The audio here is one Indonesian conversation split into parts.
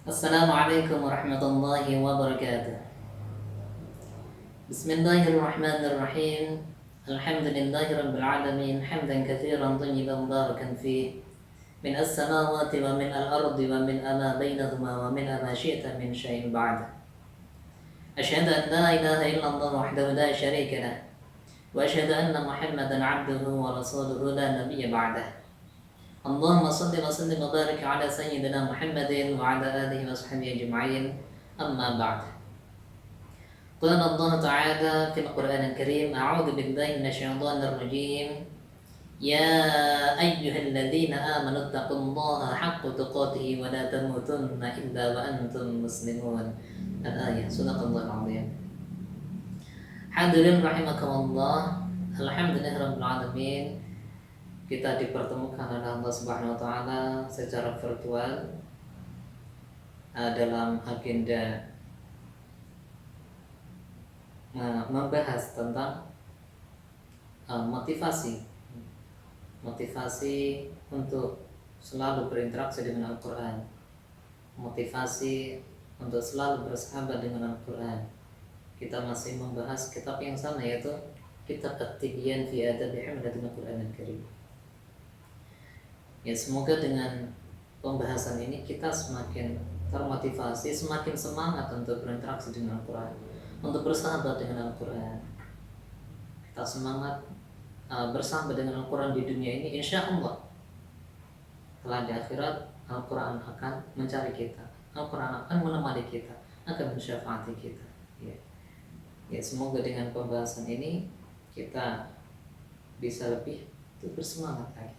Assalamualaikum warahmatullahi wabarakatuh. Bismillahirrahmanirrahim. Alhamdulillahirabbil alamin hamdan katsiran thayyiban barakan fih. Min as-samawati wa min al-ardi wa min ma bainahuma wa min ma syi'ta min syai'in ba'd. Asyhadu an la ilaha illallah wahdahu la syarika lah. Wa asyhadu anna Muhammadan 'abduhu wa rasuluhu la nabiyya ba'dah. Allahumma salli wa sallim wa barik ala sayyidina Muhammadin wa ala alihi wa sahbihi ajma'in. Amma ba'd. Qala Allah Ta'ala fil Qur'anil Karim, a'udzu billahi minasyaitonir rajim. Ya ayyuhalladzina amanu taqullaha haqqa tuqatih wa la tamutunna illa wa antum muslimun. Al-ayah, sadaqallahul azim. Hadirin rahimakumullah. Alhamdulillahirabbil alamin. Kita dipertemukan oleh Allah Subhanahu wa taala secara virtual dalam agenda membahas tentang motivasi untuk selalu berinteraksi dengan Al-Qur'an, motivasi untuk selalu bersahabat dengan Al-Qur'an. Kita masih membahas kitab yang sama, yaitu kitab At-Tibyan fi Adabi Hamlatil Qur'anil Karim. Ya, semoga dengan pembahasan ini kita semakin termotivasi, semakin semangat untuk berinteraksi dengan Al-Quran, untuk bersahabat dengan Al-Quran. Kita semangat bersahabat dengan Al-Quran di dunia ini, insya Allah telah di akhirat Al-Quran akan mencari kita, Al-Quran akan menemani kita, akan mensyafaati kita. Ya, semoga dengan pembahasan ini kita bisa lebih bersemangat lagi,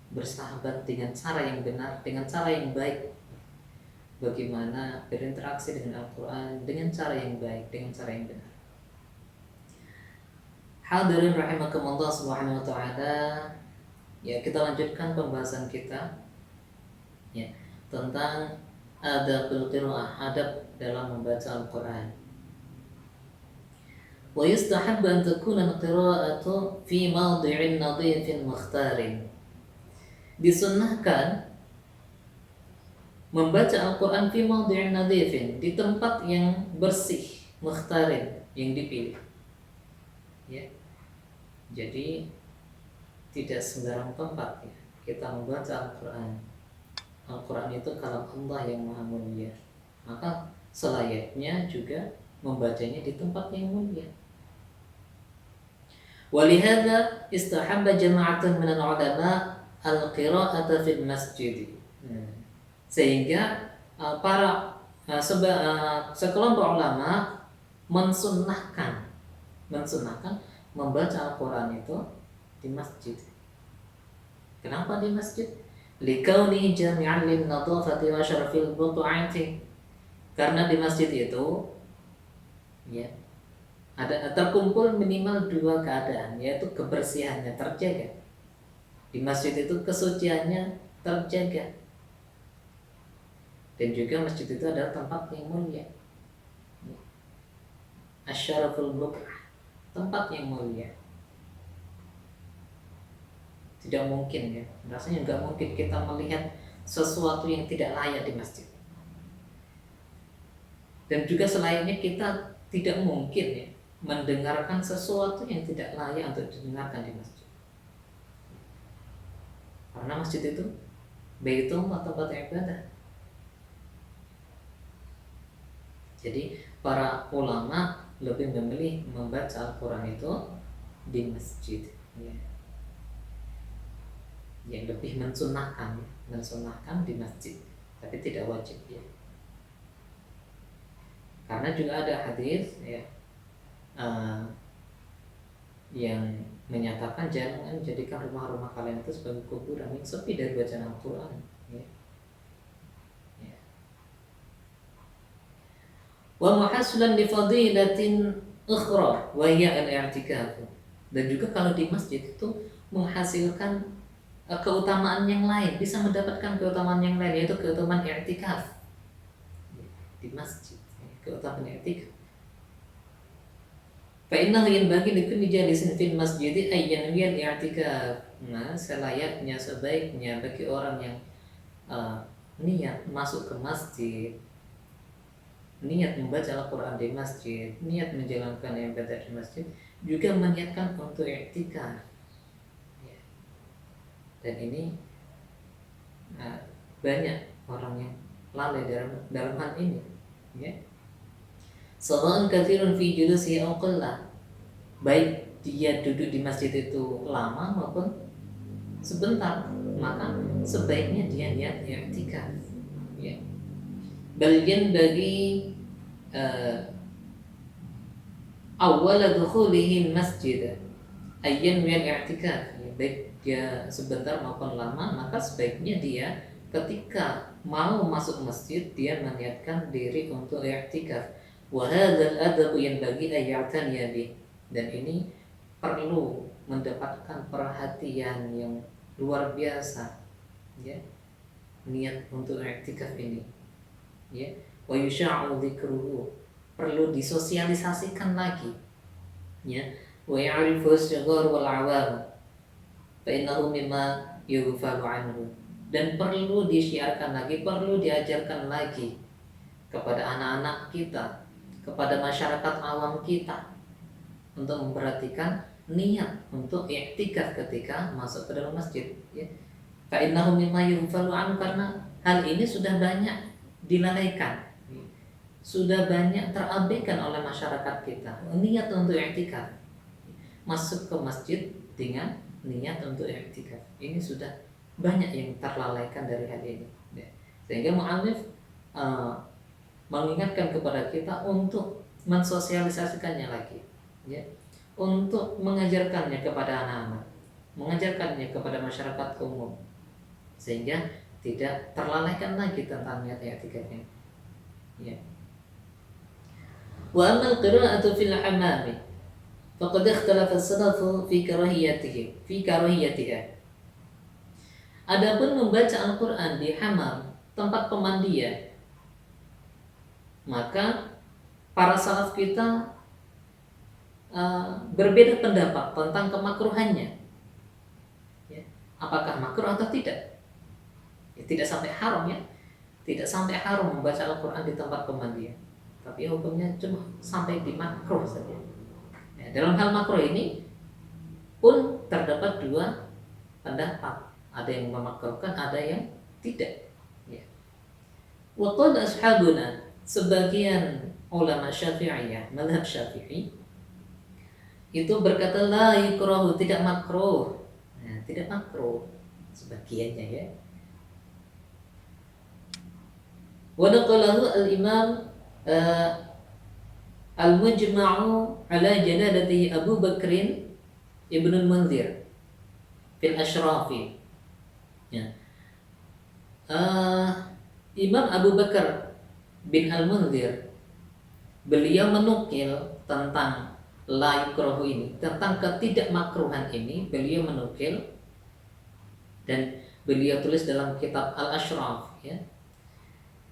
bersahabat dengan cara yang benar, dengan cara yang baik. Bagaimana berinteraksi dengan Al-Quran dengan cara yang baik, dengan cara yang benar. Hadirin rahimakumullah subhanahu wa ta'ala. Ya, kita lanjutkan pembahasan kita ya, tentang adabul qiraah, adab dalam membaca Al-Quran. Wa yustahabbu an takuna al-qira'atu fi mawdi'in nadhifin mukhtarin. Disunnahkan membaca Al-Quran fi mawdi'in nadhifin, di tempat yang bersih, mukhtarin, yang dipilih. Ya. Jadi tidak sembarang tempat ya kita membaca Al-Quran. Al-Quran itu kalam Allah yang maha mulia, maka selayaknya juga membacanya di tempat yang mulia. Walihada istahabba jama'atun minal ulama al-qira'ata fil masjid. Sehingga sekelompok ulama mensunnahkan membaca Al-Quran itu di masjid. Kenapa di masjid? Likaunihi jami'an lin-nadhafati wa syarafil buq'ati. Karena di masjid itu ya ada terkumpul minimal dua keadaan, yaitu kebersihannya terjaga. Di masjid itu kesuciannya terjaga, dan juga masjid itu adalah tempat yang mulia. Asyaraful buq'ah, tempat yang mulia. Tidak mungkin ya, rasanya nggak mungkin kita melihat sesuatu yang tidak layak di masjid. Dan juga selayaknya kita tidak mungkin ya mendengarkan sesuatu yang tidak layak untuk didengarkan di masjid. Karena masjid itu baitullah, tempat ibadah. Jadi para ulama lebih memilih membaca Al-Quran itu di masjid ya. Yang lebih mensunahkan di masjid, tapi tidak wajib ya. Karena juga ada hadis ya yang menyatakan jangan jadikan rumah-rumah kalian itu sebagai kuburan yang sepi dari bacaan Al-Quran ya. Wa muhasilan li fadilatin ukhra wa hiya al-i'tikaf. Dan juga kalau di masjid itu menghasilkan keutamaan yang lain, bisa mendapatkan keutamaan yang lain, yaitu keutamaan i'tikaf di masjid, keutamaan i'tikaf. Fa innahu yanbaghi likulli jalisin fil masjid ay yanwi al-i'tikaf. Nah, selayaknya, sebaiknya bagi orang yang niat masuk ke masjid, niat membaca Al-Quran di masjid, niat menjalankan ibadah di masjid, juga meniatkan untuk i'tikaf. Ya. Dan ini banyak orang yang lalai dalam hal ini. Ya. Sawa'un katsirun fi julusihi aw qalla. Baik dia duduk di masjid itu lama maupun sebentar, maka sebaiknya dia niat i'tikaf. Ya. Bagian bagi awal dukhulihi masjid ayyan min i'tikaf. Baik dia sebentar maupun lama, maka sebaiknya dia ketika mau masuk masjid dia meniatkan diri untuk i'tikaf. Wa hadzal adab yanbaghi an ya'taniya bih. Dan ini perlu mendapatkan perhatian yang luar biasa, ya, niat untuk i'tikaf ini, ya. Wa yusha'u dzikruhu, perlu disosialisasikan lagi, ya. Wa ya'rifu as-shighar wal 'awam fa innahu mimma yughfalu anhu. Dan perlu disiarkan lagi, perlu diajarkan lagi kepada anak-anak kita, kepada masyarakat awam kita, untuk memperhatikan niat untuk i'tikaf ketika masuk ke dalam masjid, ya. Fa innahu mimma yughfalu anhu, karena hal ini sudah banyak dilalaikan, sudah banyak terabaikan oleh masyarakat kita. Niat untuk i'tikaf, masuk ke masjid dengan niat untuk i'tikaf, ini sudah banyak yang terlalaikan dari hal ini, ya. Sehingga mu'allif mengingatkan kepada kita untuk mensosialisasikannya lagi, ya, untuk mengajarkannya kepada anak-anak, mengajarkannya kepada masyarakat umum, sehingga tidak terlalaikan lagi tentang niat i'tikafnya, ya. Wa amal qira'atu fil hamami faqad ikhtalafa as-salafu fi karahiyatiha. Adapun membaca Al-Qur'an di hamam, tempat pemandian, maka para salaf kita berbeda pendapat tentang kemakruhannya, ya. Apakah makruh atau tidak? Ya, tidak sampai haram, ya, tidak sampai haram membaca Al-Quran di tempat pemandian, tapi hukumnya cuma sampai di makruh saja, ya. Dalam hal makruh ini pun terdapat dua pendapat, ada yang memakruhkan, ada yang tidak, ya. Wa qala ashabuna, sebagian ulama Syafi'iyah, mazhab Syafi'i, itu berkata la yukrahu, tidak makruh. Nah, tidak makruh sebagiannya, ya. Wa naqalahu al-imam al-mujma'u ala jalalatihi Abu Bakrin Ibn al-Munzir fil Ashrafi, ya. Imam Abu Bakar bin al-Munzir, beliau menukil tentang la yukrahu ini, tentang ketidakmakruhan ini, beliau menukil dan beliau tulis dalam kitab Al-Ashraf, ya.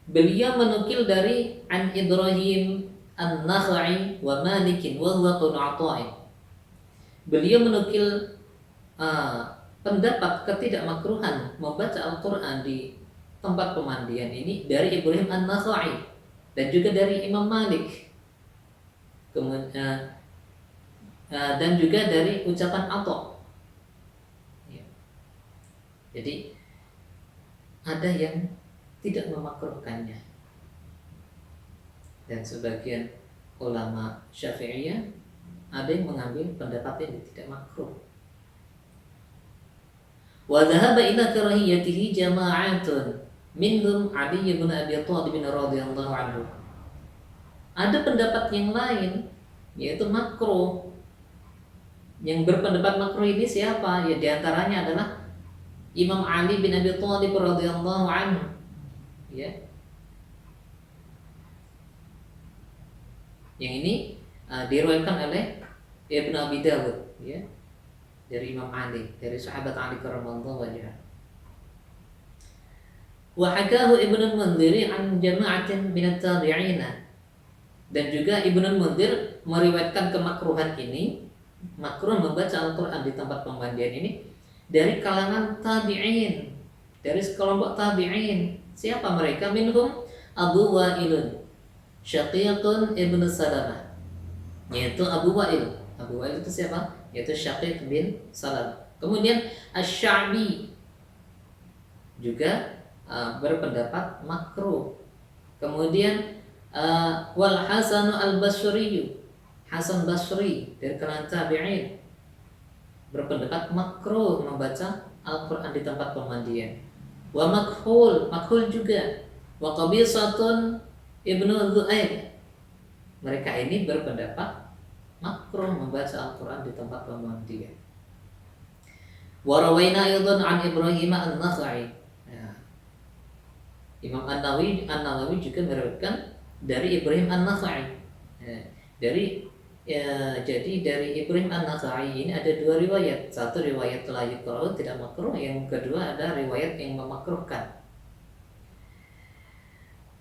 Beliau menukil dari An Ibrahim An-Nakhai wa Malikin wa huwa qun'atai. Beliau menukil pendapat ketidakmakruhan membaca Al-Quran di tempat pemandian ini dari Ibrahim An-Nakhai dan juga dari Imam Malik, kemudian dan juga dari ucapan Atha, ya. Jadi ada yang tidak memakruhkannya, dan sebagian ulama Syafi'iyah ada yang mengambil pendapat ini tidak makruh. Wa dhahaba ila karahiyatihi jama'atun minhum Ali bin Abi Thalib radhiyallahu anhu. Ada pendapat yang lain, yaitu makruh. Yang berpendapat makruh ini siapa? Ya, diantaranya adalah Imam Ali bin Abi Thalib radhiyallahu anhu, ya. Yang ini diriwayatkan oleh Ibnu Abi Dawud, ya, dari Imam Ali, dari sahabat Ali radhiyallahu anhu. Wa hakahu Ibnu al-Munzir an jama'atin min at-tabi'in. Dan juga Ibnu al-Munzir meriwayatkan kemakruhan ini, makruh membaca Al-Quran di tempat pemandian ini, dari kalangan tabi'in, dari sekelompok tabi'in. Siapa mereka? Minhum Abu Wa'ilun Syaqiqun ibn Salamah, yaitu Abu Wa'il. Abu Wa'il itu siapa? Yaitu Syaqiq bin Salam. Kemudian Asy-Sya'bi juga berpendapat makruh. Kemudian wal Hasan al-Basri, Hasan Basri dari kalangan tabi'in berpendapat makruh membaca Al-Qur'an di tempat pemandian. Wa makhul, makhul juga. Wa Qabisatun ibnu Dzu'aib. Mereka ini berpendapat makruh membaca Al-Qur'an di tempat pemandian. Wa rawaina aidan an Ibrahim an-Nakhai. Imam An-Nawawi juga meriwayatkan dari Ibrahim An-Nakhai. Jadi dari Ibrahim An-Nakhai ini ada dua riwayat. Satu riwayat la yuqra'u, tidak makruh. Yang kedua ada riwayat yang memakruhkan.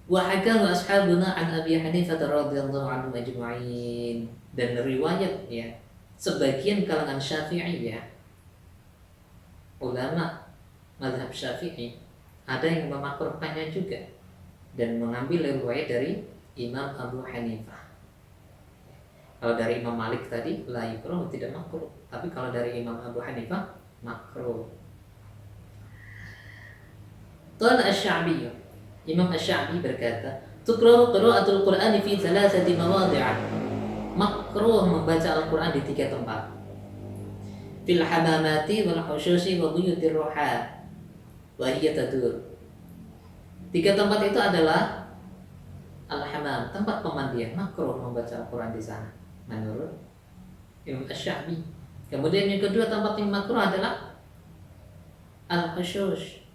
Wa hakahu ashabuna an Abi Hanifah radhiyallahu anhu ajma'in. Dan riwayat ya sebagian kalangan Syafi'iyah, ulama mazhab Syafi'i, ada yang memakruhkannya juga dan mengambil riwayat dari Imam Abu Hanifah. Kalau dari Imam Malik tadi la yuqra'u, tidak makruh, tapi kalau dari Imam Abu Hanifah makruh. Qala Asy-Sya'bi, Imam Asy-Sya'bi berkata, tukrahu qira'atul Qur'ani fi thalathati mawadhi'a. Makruh membaca Al-Qur'an di 3 tempat. Fil hamamati wal hushushi wa buyutir ruha wa hiya tadur. 3 tempat itu adalah al-hamam, tempat pemandian, makruh membaca Al-Qur'an di sana menurut Imam Asy-Sya'bi. Kemudian yang kedua tempat yang makruh adalah al-hushush,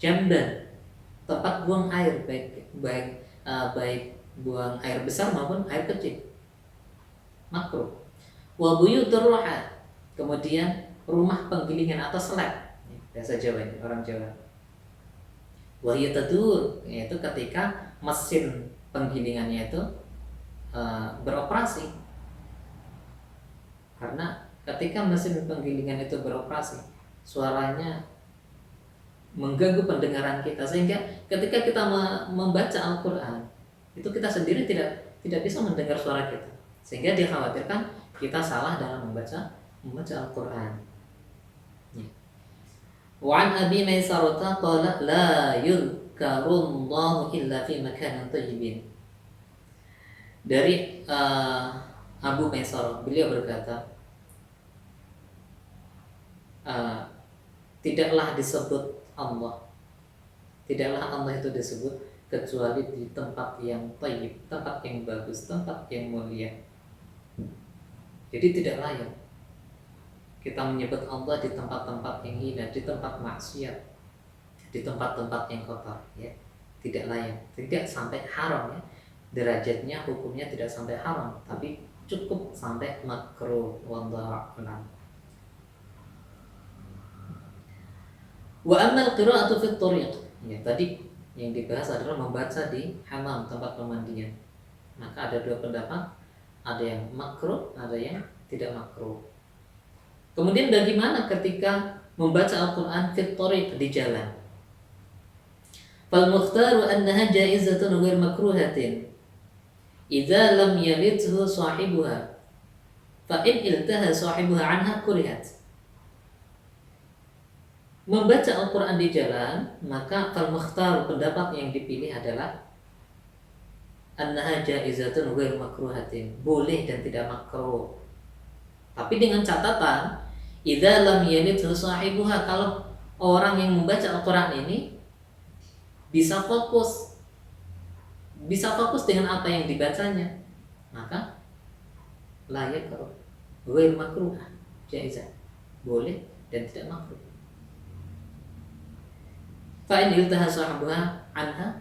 jamban, tempat buang air, baik buang air besar maupun air kecil, makruh. Wa buyutur ruha, kemudian rumah penggilingan atau slab, bahasa Jawa ini, orang Jawa. Wa hiya tadur, yaitu ketika mesin penggilingannya itu beroperasi. Karena ketika mesin penggilingan itu beroperasi, suaranya mengganggu pendengaran kita, sehingga ketika kita membaca Al-Qur'an itu kita sendiri tidak bisa mendengar suara kita, sehingga dikhawatirkan kita salah dalam membaca Al-Qur'an. Wa an Abi Maisarah qala la yuzkarullahu illa fi makanin thayyibin. Dari Abu Maisarah, beliau berkata, tidaklah Allah itu disebut kecuali di tempat yang thayyib, tempat yang bagus, tempat yang mulia. Jadi tidak layak kita menyebut Allah di tempat-tempat yang hina, di tempat maksiat, di tempat-tempat yang kotor, ya. Tidak layak, tidak sampai haram, ya. Derajatnya, hukumnya tidak sampai haram, tapi cukup sampai makruh. Wallahu a'lam. Wa amma al-qira'atu fi at-thariq, ya, tadi yang dibahas adalah membaca di hamam, tempat pemandian. Maka ada 2 pendapat, ada yang makruh, ada yang tidak makruh. Kemudian bagaimana ketika membaca Al-Qur'an fi at-thariq, di jalan? Fal mukhtaru annaha jaizatun ghair makruhatin idza lam yalidhu sahibuha, fa in iltaha sahibuha anha kurihat. Membaca Al-Qur'an di jalan, maka fal mukhtar, pendapat yang dipilih adalah annaha jaizatun ghair makruhatin, boleh dan tidak makruh. Tapi dengan catatan idza lam yalidhu sahibuha, kalau orang yang membaca Al-Qur'an ini bisa fokus dengan apa yang dibacanya, maka layak kalau ghair makruh, jaizah, boleh dan tidak makruh. Fa in iltaha sahibuha anha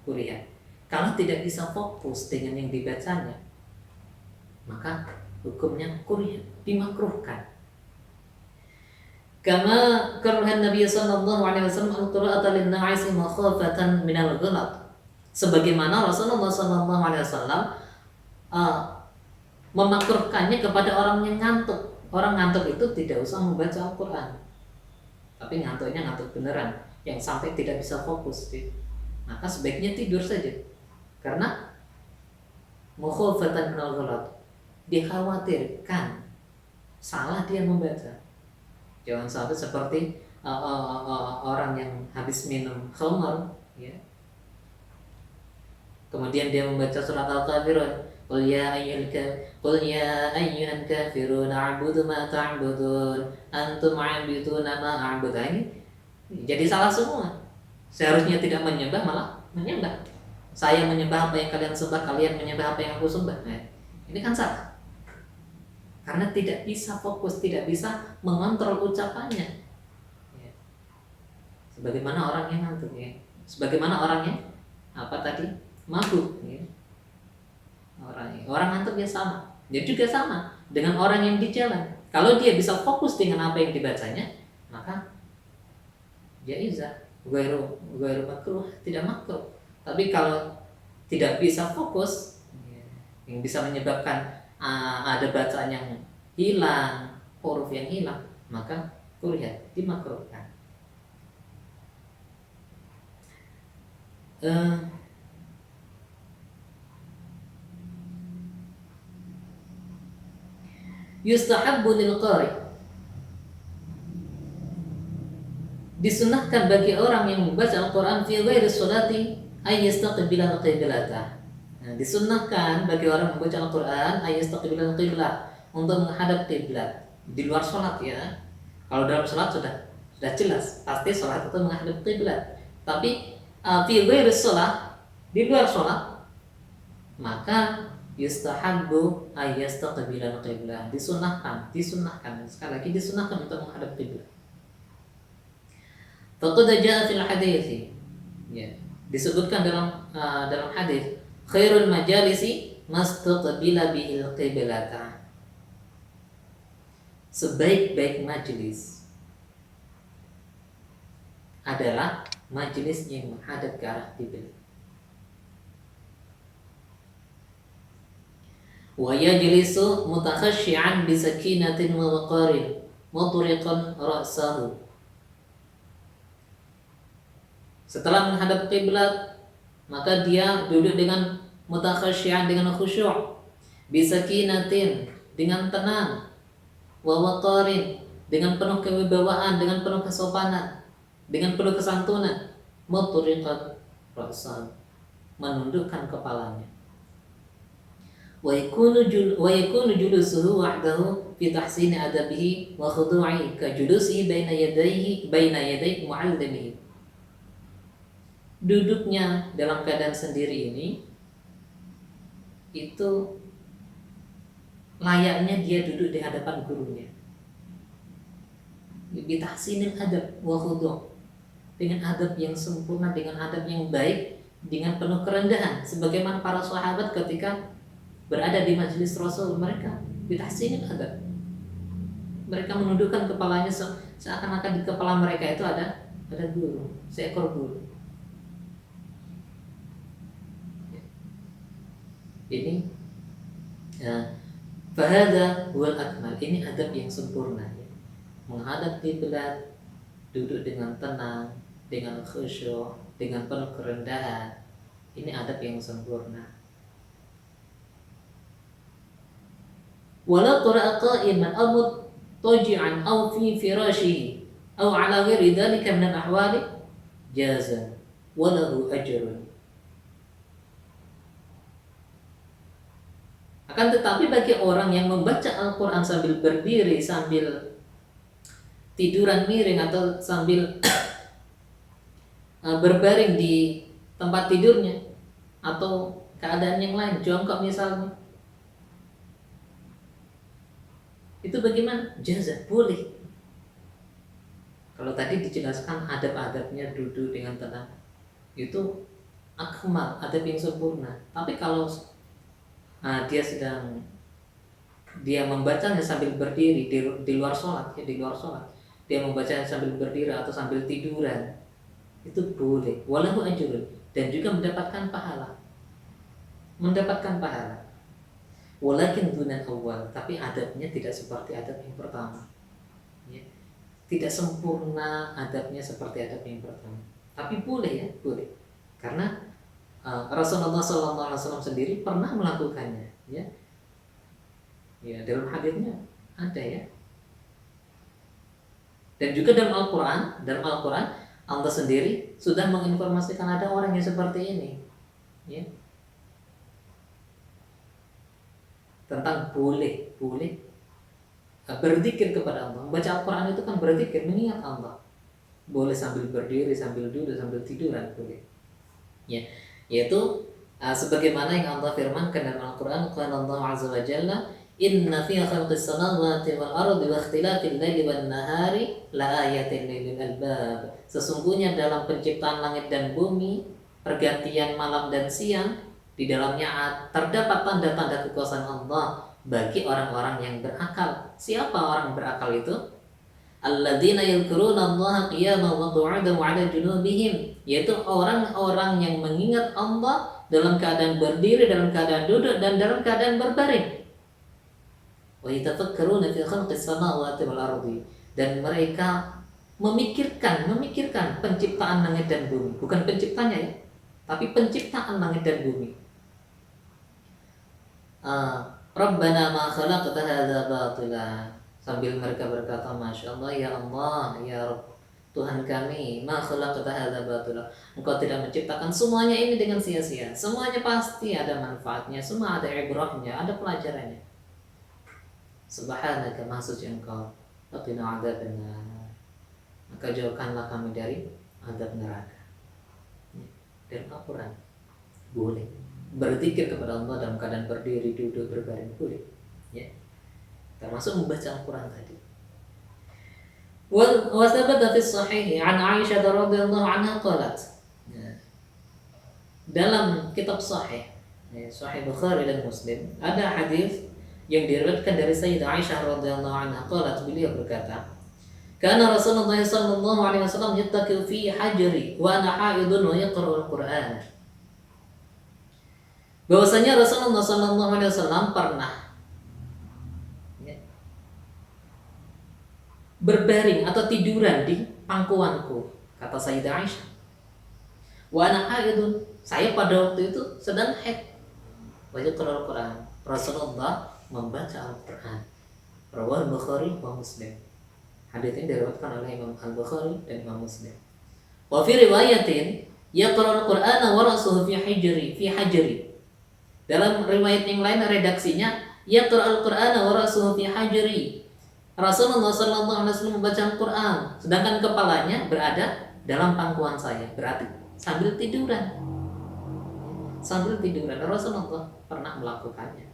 kuriha, kalau tidak bisa fokus dengan yang dibacanya, maka hukumnya kuriha, dimakruhkan. Kama karahan Nabi sallallahu alaihi wasallam al-qira'ata lin-na'is makhafatan min al-ghalat. Sebagaimana Rasulullah sallallahu alaihi wasallam memakruhkannya kepada orang yang ngantuk. Orang ngantuk itu tidak usah membaca Al-Qur'an, tapi ngantuknya ngantuk beneran, yang sampai tidak bisa fokus, maka sebaiknya tidur saja. Karena mukhafatan minal ghalat, dikhawatirkan salah dia membaca. Jangan sampai seperti orang yang habis minum khamar, ya, kemudian dia membaca surat Al-Kafirun, Qul ya ayyuhan kafirun a'budu ma ta'budun antum 'abiduna ma a'budu. Ini jadi salah semua. Seharusnya tidak menyembah, malah menyembah. Saya menyembah apa yang kalian sembah, kalian menyembah apa yang aku sembah. Nah, ini kan salah. Karena tidak bisa fokus, tidak bisa mengontrol ucapannya. Ya. Sebagaimana orang yang ngantuk, ya. Sebagaimana orang yang mabuk, ya. Orang ngantuk ya sama. Dia juga sama dengan orang yang di jalan. Kalau dia bisa fokus dengan apa yang dibacanya, maka jaizah, ghairu makruh, tidak makruh. Tapi kalau tidak bisa fokus, ya, yang bisa menyebabkan ada bacaan yang hilang, huruf yang hilang, maka kurihat, dimakruhkan. Yustahabbu lil qari, disunahkan bagi orang yang membaca Al-Quran fi ghairi sholati ay yastaqbila al-qiblatah. Nah, disunahkan bagi orang membaca Al-Quran ay yastaqbila al-qiblah, untuk menghadap kiblat di luar sholat, ya. Kalau dalam sholat sudah jelas, pasti sholat itu menghadap kiblat. Tapi fi ghairi sholat, di luar sholat, maka yustahabbu ay yastaqbila al-qiblah, disunahkan sekali lagi disunahkan untuk menghadap kiblat. Faqad jaa fil hadits, ya, disebutkan dalam hadis, khairul majalisi mastaqbila bihil qiblata, sebaik-baik majelis adalah majelis yang menghadap ke arah kiblat. Wa yajlisu mutakhashshi'an bi sakinatin wa waqarin mutriqan ra'sahu. Setelah menghadap kiblat, maka dia duduk dengan mutakhashshi'an, dengan khusyuk, bi sakinatin, dengan tenang, wa waqarin, dengan penuh kewibawaan, dengan penuh kesopanan, dengan penuh kesantunan, mutriqan ra'sahu, menundukkan kepalanya. Wa yakunu julusuhu wahdahu fi tahsini adabihi wa khudu'i ka julusihi baina yaday mu'allimihi. Duduknya dalam keadaan sendiri ini itu layaknya dia duduk di hadapan gurunya. Bi tahsinil adab wa khudu', dengan adab yang sempurna, dengan adab yang baik, dengan penuh kerendahan, sebagaimana para sahabat ketika berada di majelis Rasul, mereka bitahsinil adab. Mereka menundukkan kepalanya seakan-akan di kepala mereka itu ada guru, seekor guru. Ini fahadha huwal akmal, ini adab yang sempurna, ya. Menghadap kiblat, duduk dengan tenang, dengan khusyuk, dengan penuh kerendahan, ini adab yang sempurna. Wala qara'a qa'iman aw muttaji'an aw fi firashihi aw 'ala ghairi dhalika min al-ahwali jaza wa lahu ajrun. Akan tetapi bagi orang yang membaca Al-Quran sambil berdiri, sambil tiduran miring, atau sambil berbaring di tempat tidurnya, atau keadaan yang lain, jongkok misalnya, itu bagaimana? Jaza, boleh. Kalau tadi dijelaskan adab-adabnya duduk dengan tenang, itu akmal, adab yang sempurna. Tapi kalau dia membacanya sambil berdiri di luar sholat, ya, di luar sholat, dia membacanya sambil berdiri atau sambil tiduran, itu boleh. Walahu ajrun, dan juga mendapatkan pahala. Walakin dunal awal, tapi adabnya tidak seperti adab yang pertama, ya. tidak sempurna adabnya seperti adab yang pertama. Tapi boleh ya, boleh. Karena Rasulullah SAW sendiri pernah melakukannya, ya. Ya, dalam hadisnya ada ya. Dan juga dalam Al-Quran Allah sendiri sudah menginformasikan ada orang yang seperti ini, ya. Tentang boleh berzikir kepada Allah. Membaca Al-Quran itu kan berzikir, mengingat Allah. Boleh sambil berdiri, sambil duduk, sambil tiduran, boleh. Ya, yaitu sebagaimana yang Allah firmankan dalam Al-Quran, qala Allah azza wa jalla, inna fi khalqis samawati wal ardi wa ikhtilafil laili wan nahari la ayatin lil albab. Sesungguhnya dalam penciptaan langit dan bumi, pergantian malam dan siang, di dalamnya terdapat tanda-tanda kekuasaan Allah bagi orang-orang yang berakal. Siapa orang berakal itu? Alladzina yadhkuruna Allaha qiyaman wa qu'udan wa 'ala junubihim, yaitu orang-orang yang mengingat Allah dalam keadaan berdiri, dalam keadaan duduk, dan dalam keadaan berbaring. Wa yatafakkaruna fi khalqis samawati wal ardi, dan mereka memikirkan penciptaan langit dan bumi, bukan penciptanya ya, tapi penciptaan langit dan bumi. Rabbana ma khalaqta hadza batila, sambil mereka berkata, Masya Allah, ya Allah, ya Rabb, Tuhan kami, ma khalaqta hadza batila, Engkau tidak menciptakan semuanya ini dengan sia-sia. Semuanya pasti ada manfaatnya, semua ada ibrahnya, ada pelajarannya. Subhanaka, maha suci Engkau, waqina adzabannar, maka jauhkanlah kami dari azab neraka. Dalam Al-Quran boleh berzikir kepada Allah dalam keadaan berdiri, duduk, berbaring, boleh, ya. Termasuk membaca Al-Quran tadi. Wa thabata fi sahih an Aisyah radhiyallahu anha qalat. Dalam kitab sahih, Sahih Bukhari dan Muslim, ada hadis yang diriwayatkan dari Sayyidah Aisyah radhiyallahu anha qalat, beliau berkata, kana Rasulullah sallallahu alaihi wasallam yattaqi fi hajri wa ana haidun wa yaqra'u al-Qur'an. Bahwasanya Rasulullah sallallahu alaihi wasallam pernah berbaring atau tiduran di pangkuanku, kata Sayyidah Aisyah. Wa ana haidun, saya pada waktu itu sedang haid. Wa yaqra'u al-Qur'an, Rasulullah membaca Al-Qur'an. Rawahu Bukhari wa Muslim. Hadits ini diriwayatkan oleh Imam Al-Bukhari dan Imam Muslim. Wa fi riwayatin yaqra'u al-Qur'ana wa ra'suhu fi hajri. Dalam riwayat yang lain redaksinya yaqra'u al-Qur'ana wa ra'suhu fi hajri. Rasulullah sallallahu alaihi wasallam membaca Al-Qur'an sedangkan kepalanya berada dalam pangkuan saya, berarti sambil tiduran. Rasulullah pernah melakukannya.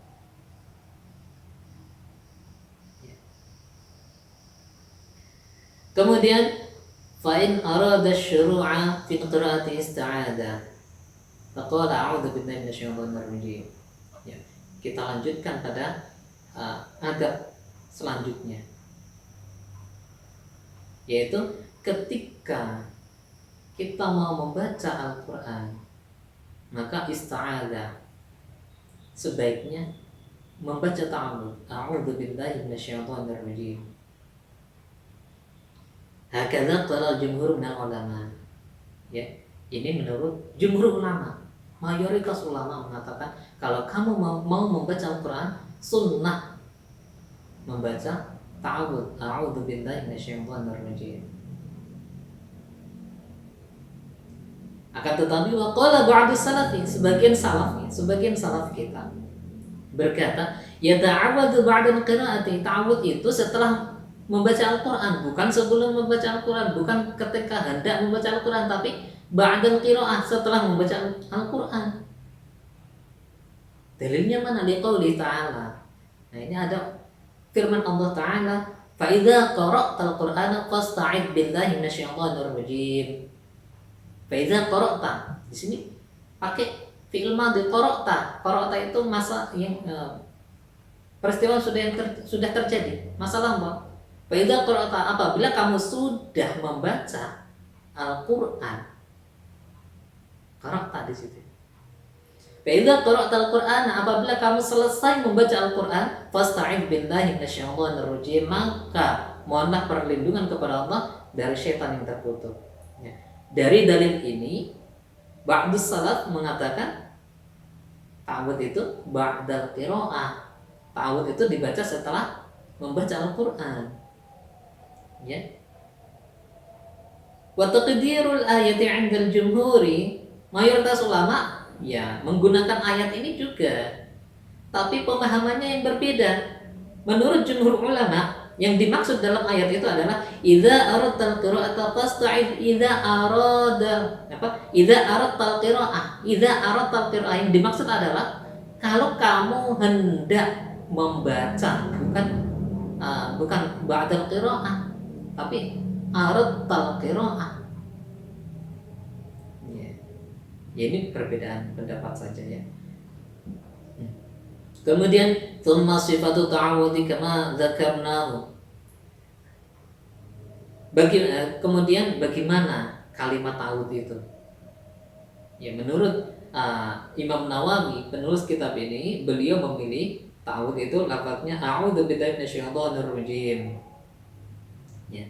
Kemudian fa'in arada syuru'a fi qira'ati ista'adha faqala a'udzu billahi minasyaitonir rajim. Ya, kita lanjutkan pada adab selanjutnya, yaitu ketika kita mau membaca Al-Qur'an, maka ista'adha sebaiknya membaca ta'awudz, a'udzu billahi minasyaitonir rajim. Hakadha qala jumhur minal ulama. Ya, ini menurut jumhur ulama. Mayoritas ulama mengatakan kalau kamu mau membaca Al-Qur'an, sunnah membaca ta'awudz, a'udzu billahi minasyaitonir rajim. Akan tetapi waqala ba'dus salafi, sebagian salaf kita berkata, ya ta'awudzu ba'da qira'ati, ta'awudz itu setelah membaca Al-Quran, bukan sebelum membaca Al-Quran, bukan ketika hendak membaca Al-Quran, tapi ba'dal qira'ah, setelah membaca Al-Quran. Dalilnya mana? Liqauli ta'ala. Nah, ini ada firman Allah Ta'ala, fa idza qara'tal Qur'ana fasta'id billahi minasyaitonir rajim. Fa idza qara'ta, di sini pakai fi'il madhi qara'ta. Qara'ta itu masa yang peristiwa sudah terjadi. Masalah apa? Fa idza qara'ta, apabila kamu sudah membaca Al-Qur'an. Qara'ta di situ. Fa idza qara'tal Qur'ana, apabila kamu selesai membaca Al-Qur'an, fasta'id billahi minasyaitonir rajim, maka mohonlah perlindungan kepada Allah dari syaitan yang terkutuk. Ya. Dari dalil ini, ba'dus salaf mengatakan ta'awudz itu ba'dal qiraah. Ta'awudz itu dibaca setelah membaca Al-Qur'an. Ya. Wa taqdirul ayati 'indal jumhuri, mayoritas ulama ya menggunakan ayat ini juga. Tapi pemahamannya yang berbeda. Menurut jumhur ulama, yang dimaksud dalam ayat itu adalah idza aradtal qira'ata fasta'id idza aradtal qira'ah yang dimaksud adalah kalau kamu hendak membaca, bukan ba'dal qira'ah, tapi aradtal qira'ah. Ya, ini perbedaan pendapat saja ya. Kemudian thumma sifatu ta'awudhi kama dzakarnahu. Kemudian bagaimana kalimat ta'awudz itu? Ya, menurut Imam Nawawi, penulis kitab ini, beliau memilih ta'awudz itu lafaznya a'udzu billahi minasyaitonir rajim. Ya.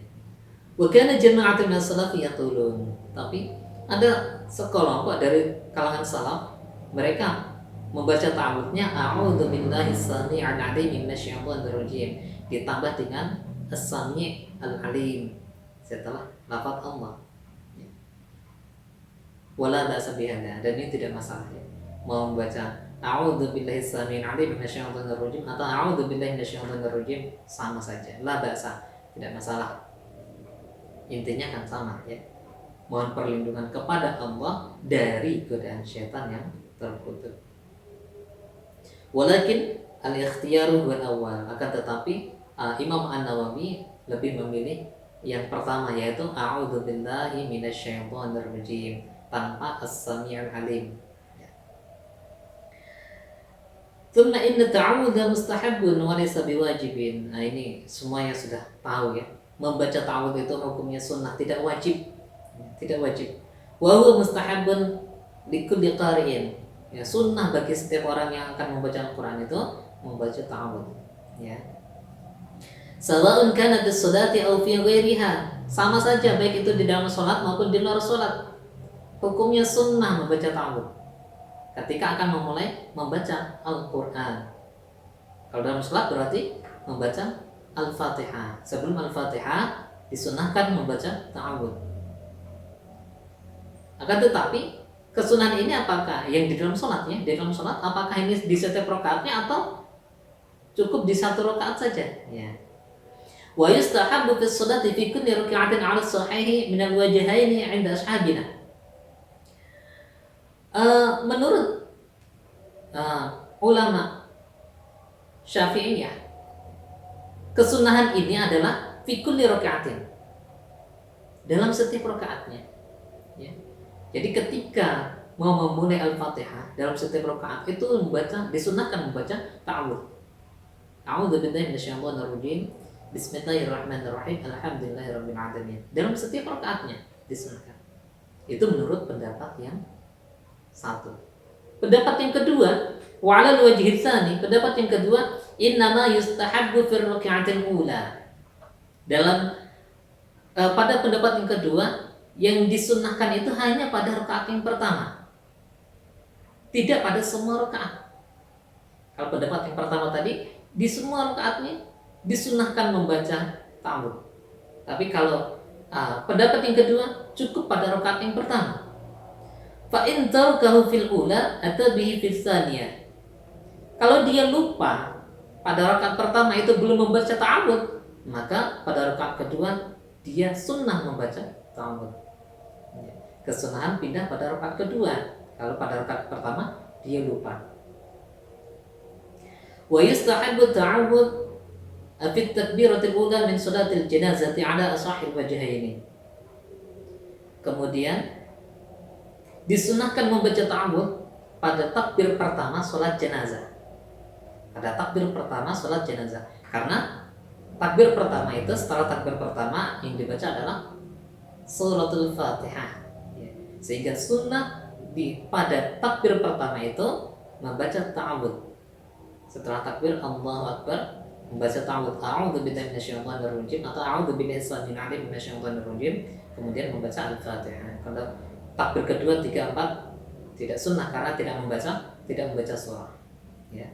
Wa kana jama'atun min as-salaf yaqulun. Tapi ada sekelompok dari kalangan salaf, mereka membaca ta'awudznya a'udzu billahi as-sami'il 'alim minasyaitonir rajim ditambah dengan as-sami' al-'alim setelah lafaz Allah. Wala ba'sa bihadza, dan ini tidak masalah ya. Mau membaca a'udzu billahi as-sami'il 'alim minasyaitonir rajim atau a'udzu billahi minasyaitonir rajim sama saja. La ba'sa, tidak masalah. Intinya kan sama ya. Mohon perlindungan kepada Allah dari godaan syaitan yang terkutuk. Walakin al-ikhtiyaru wal awal, akan tetapi Imam An-Nawawi lebih memilih yang pertama, yaitu a'udzu billahi minasyaitonir rajim tanpa as-sami'ul alim. Tsumma inna ta'awudha mustahabun wa laysa biwajibin. Nah, ini semuanya sudah tahu ya. Membaca ta'awudz itu hukumnya sunnah, tidak wajib. Tidak wajib. Wa huwa mustahabun likulli qari'in. Ya, sunnah bagi setiap orang yang akan membaca Al-Quran itu membaca ta'awudz. Ya. Sawa'un kana fi sholati aw fi ghairiha, sama saja baik itu di dalam sholat maupun di luar sholat. Hukumnya sunnah membaca ta'awudz ketika akan memulai membaca Al-Quran. Kalau dalam sholat berarti membaca Al-Fatihah. Sebelum Al-Fatihah disunnahkan membaca ta'awudz. Akan tetapi kesunahan ini apakah yang di dalam sholat ya? Di dalam sholat apakah ini di setiap rakaatnya atau cukup di satu rakaat saja? Ya. Wa yustahabbu fi sholati fi kulli raka'atin 'ala as-sahihi min al-wajhaini 'inda ashabina. Menurut ulama Syafi'iyah, kesunahan ini adalah fi kulli raka'atin, dalam setiap rakaatnya. Ya. Jadi ketika mau memulai Al-Fatihah dalam setiap rakaat itu disunahkan membaca ta'awudz. A'udzu billahi minasyaitonir rajim. Bismillahirrahmanirrahim. Alhamdulillahirabbil alamin. Dalam setiap rakaatnya disunahkan. Itu menurut pendapat yang satu. Pendapat yang kedua, wa 'alal wajhi tsani, pendapat yang kedua, innama yustahabbu fir raka'atil ula. Pada pendapat yang kedua, yang disunahkan itu hanya pada rakaat yang pertama, tidak pada semua rakaat. Kalau pendapat yang pertama tadi, di semua rakaatnya disunahkan membaca ta'awudz. Tapi kalau pendapat yang kedua, cukup pada rakaat yang pertama. Fa in tarakahu fil ula atabihi fis tsaniyah. Kalau dia lupa pada rakaat pertama itu belum membaca ta'awudz, maka pada rakaat kedua dia sunnah membaca ta'awudz. Kesunahan pindah pada rakaat kedua. Kalau pada rakaat pertama dia lupa. Wa yustahabbu ta'awudz fi at-takbiratil ula min sholatil janazati 'ala ashahil wajhaini. Kemudian disunahkan membaca ta'awudz pada takbir pertama sholat jenazah. Pada takbir pertama sholat jenazah. Karena takbir pertama itu, setelah takbir pertama yang dibaca adalah suratul Fatihah. Sehingga sunnah pada takbir pertama itu membaca ta'awudz. Setelah takbir Allahu Akbar, membaca ta'awudz, a'udzu billahi minasyaitonir rajim atau a'udzu billahi samil alim minasyaitonir rajim, kemudian membaca Al-Fatihah. Kalau takbir kedua, 3, 4 tidak sunnah karena tidak membaca surah. Ya.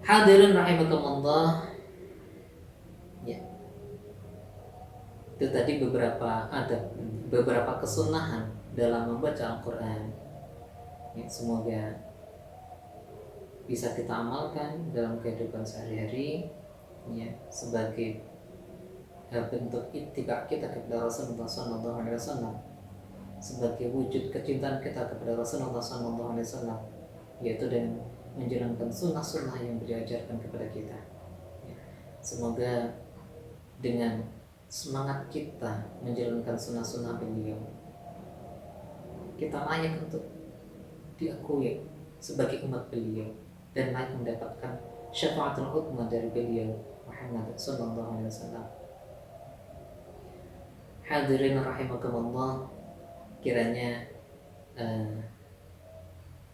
Hadirin rahimakumullah. Ya. Itu tadi beberapa kesunahan dalam membaca Al-Qur'an. Ya, semoga bisa kita amalkan dalam kehidupan sehari-hari, ya, sebagai bentuk ittiba kita kepada Rasulullah SAW, sebagai wujud kecintaan kita kepada Rasulullah SAW, yaitu dengan menjalankan sunnah-sunnah yang diajarkan kepada kita. Ya. Semoga dengan semangat kita menjalankan sunnah-sunnah beliau, kita layak untuk diakui sebagai umat beliau dan layak mendapatkan syafaatul hukmah dari beliau Muhammad sallallahu alaihi wasallam. Hadirin rahimakumullah, kiranya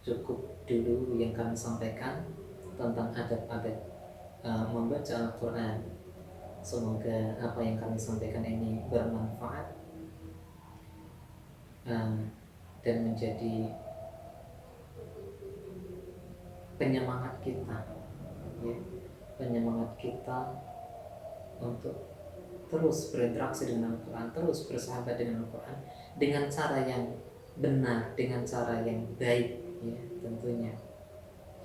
cukup dulu yang kami sampaikan tentang adab-adab membaca Al-Quran. Semoga apa yang kami sampaikan ini bermanfaat dan menjadi penyemangat kita, ya, penyemangat kita untuk terus berinteraksi dengan Al-Quran, terus bersahabat dengan Al-Quran dengan cara yang benar, dengan cara yang baik, ya, tentunya.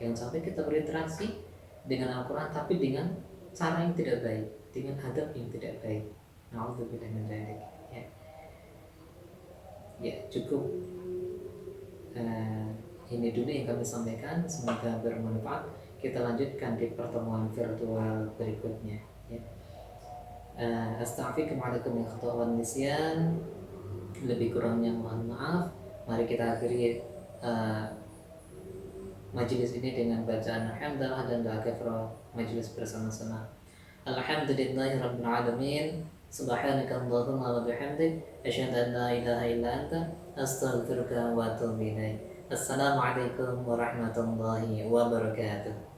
Jangan sampai kita berinteraksi dengan Al-Quran tapi dengan cara yang tidak baik, dengan adab yang tidak baik. Na'udzubillah min dzalik. Ya, cukup ini dulu yang kami sampaikan. Semoga bermanfaat. Kita lanjutkan di pertemuan virtual berikutnya. Ya. Astaghfirullahaladzim min khata' wan nisyan. Lebih kurangnya mohon maaf. Mari kita akhiri majelis ini dengan bacaan hamdalah dan doa kafaraah majelis bersama-sama. Alhamdulillahirabbil alamin. Subhanaka Allahumma wa bihamdik asyhadu an la ilaha illa anta astaghfiruka wa atubu ilaik. Assalamualaikum warahmatullahi wabarakatuh.